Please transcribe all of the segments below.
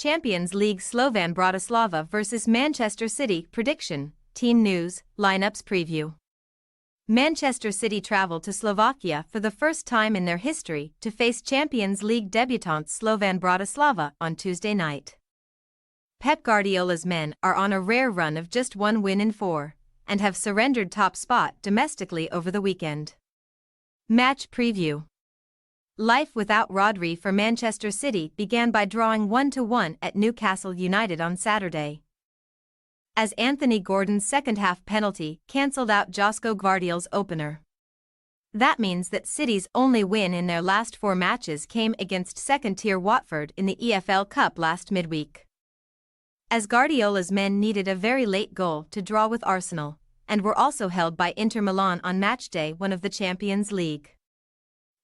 Champions League Slovan Bratislava vs Manchester City. Prediction, team news, lineups preview. Manchester City travel to Slovakia for the first time in their history to face Champions League debutants Slovan Bratislava on Tuesday night. Pep Guardiola's men are on a rare run of just one win in four, and have surrendered top spot domestically over the weekend. Match preview. Life without Rodri for Manchester City began by drawing 1-1 at Newcastle United on Saturday, as Anthony Gordon's second-half penalty cancelled out Josko Gvardiol's opener. That means that City's only win in their last four matches came against second-tier Watford in the EFL Cup last midweek, as Guardiola's men needed a very late goal to draw with Arsenal, and were also held by Inter Milan on matchday 1 of the Champions League.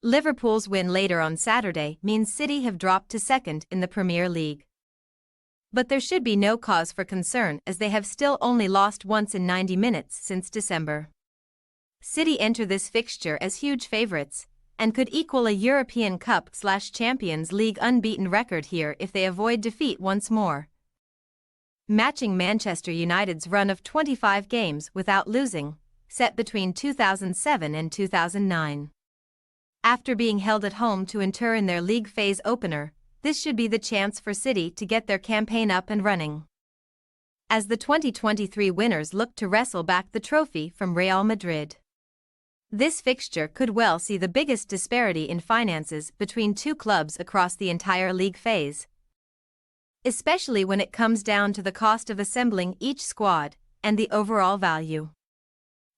Liverpool's win later on Saturday means City have dropped to second in the Premier League. But there should be no cause for concern, as they have still only lost once in 90 minutes since December. City enter this fixture as huge favourites, and could equal a European Cup/Champions League unbeaten record here if they avoid defeat once more, matching Manchester United's run of 25 games without losing, set between 2007 and 2009. After being held at home to Inter in their league phase opener, this should be the chance for City to get their campaign up and running, as the 2023 winners look to wrestle back the trophy from Real Madrid. This fixture could well see the biggest disparity in finances between two clubs across the entire league phase, especially when it comes down to the cost of assembling each squad and the overall value.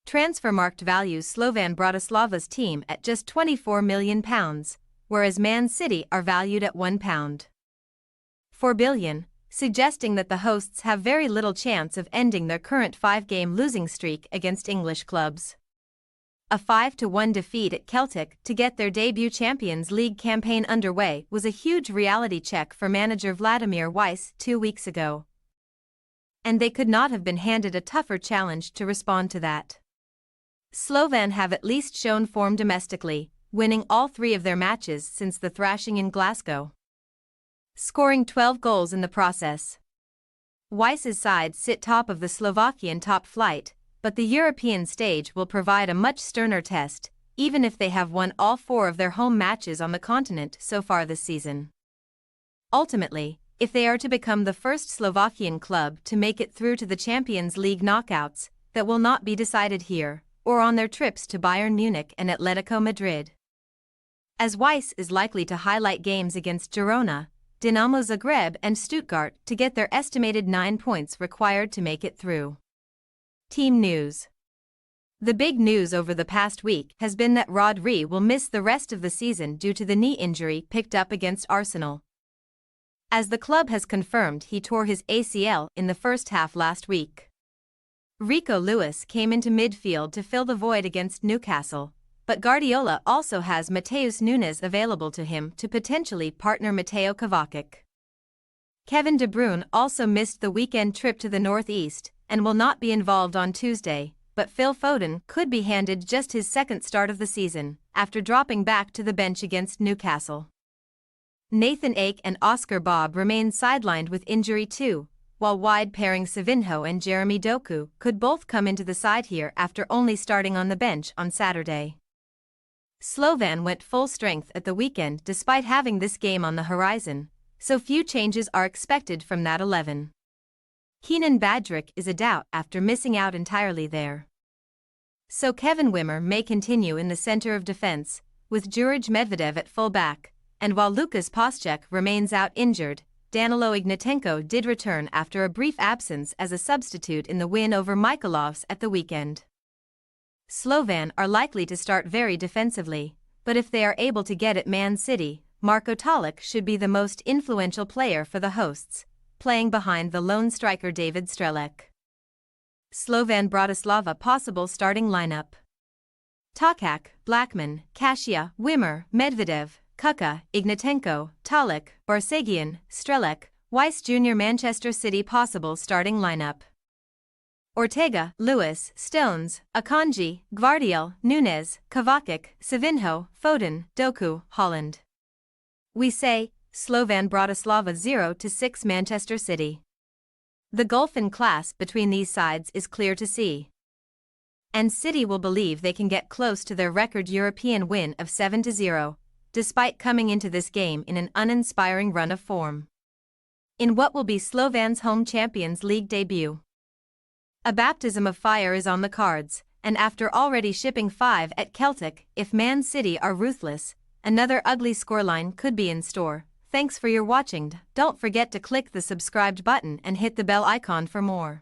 Transfermarkt values Slovan Bratislava's team at just £24 million, whereas Man City are valued at £1.4 billion, suggesting that the hosts have very little chance of ending their current 5-game losing streak against English clubs. A 5-1 defeat at Celtic to get their debut Champions League campaign underway was a huge reality check for manager Vladimir Weiss 2 weeks ago, and they could not have been handed a tougher challenge to respond to that. Slovan have at least shown form domestically, winning all 3 of their matches since the thrashing in Glasgow, scoring 12 goals in the process. Weiss's side sit top of the Slovakian top flight, but the European stage will provide a much sterner test, even if they have won all 4 of their home matches on the continent so far this season. Ultimately, if they are to become the first Slovakian club to make it through to the Champions League knockouts, that will not be decided here, or on their trips to Bayern Munich and Atletico Madrid, as Weiss is likely to highlight games against Girona, Dinamo Zagreb and Stuttgart to get their estimated 9 points required to make it through. Team news. The big news over the past week has been that Rodri will miss the rest of the season due to the knee injury picked up against Arsenal, as the club has confirmed he tore his ACL in the first half last week. Rico Lewis came into midfield to fill the void against Newcastle, but Guardiola also has Mateus Nunes available to him to potentially partner Mateo Kovacic. Kevin De Bruyne also missed the weekend trip to the northeast and will not be involved on Tuesday, but Phil Foden could be handed just his second start of the season, after dropping back to the bench against Newcastle. Nathan Ake and Oscar Bobb remain sidelined with injury too, while wide pairing Savinho and Jeremy Doku could both come into the side here after only starting on the bench on Saturday. Slovan went full strength at the weekend despite having this game on the horizon, so few changes are expected from that 11. Kenan Badrick is a doubt after missing out entirely there, so Kevin Wimmer may continue in the center of defense, with Juraj Medvedev at full-back, and while Lukas Paschek remains out injured, Danilo Ignatenko did return after a brief absence as a substitute in the win over Michalovs at the weekend. Slovan are likely to start very defensively, but if they are able to get at Man City, Marko Tolic should be the most influential player for the hosts, playing behind the lone striker David Strelec. Slovan Bratislava possible starting lineup: Tokak, Blackman, Kasia, Wimmer, Medvedev, Kuka, Ignatenko, Tolic, Barsegian, Strelec, Weiss Jr. Manchester City possible starting lineup: Ortega, Lewis, Stones, Akanji, Gvardiol, Nunes, Kovacic, Savinho, Foden, Doku, Holland. We say, Slovan Bratislava 0-6 Manchester City. The gulf in class between these sides is clear to see. And City will believe they can get close to their record European win of 7-0, despite coming into this game in an uninspiring run of form. In what will be Slovan's home Champions League debut, a baptism of fire is on the cards, and after already shipping 5 at Celtic, if Man City are ruthless, another ugly scoreline could be in store. Thanks for your watching. Don't forget to click the subscribed button and hit the bell icon for more.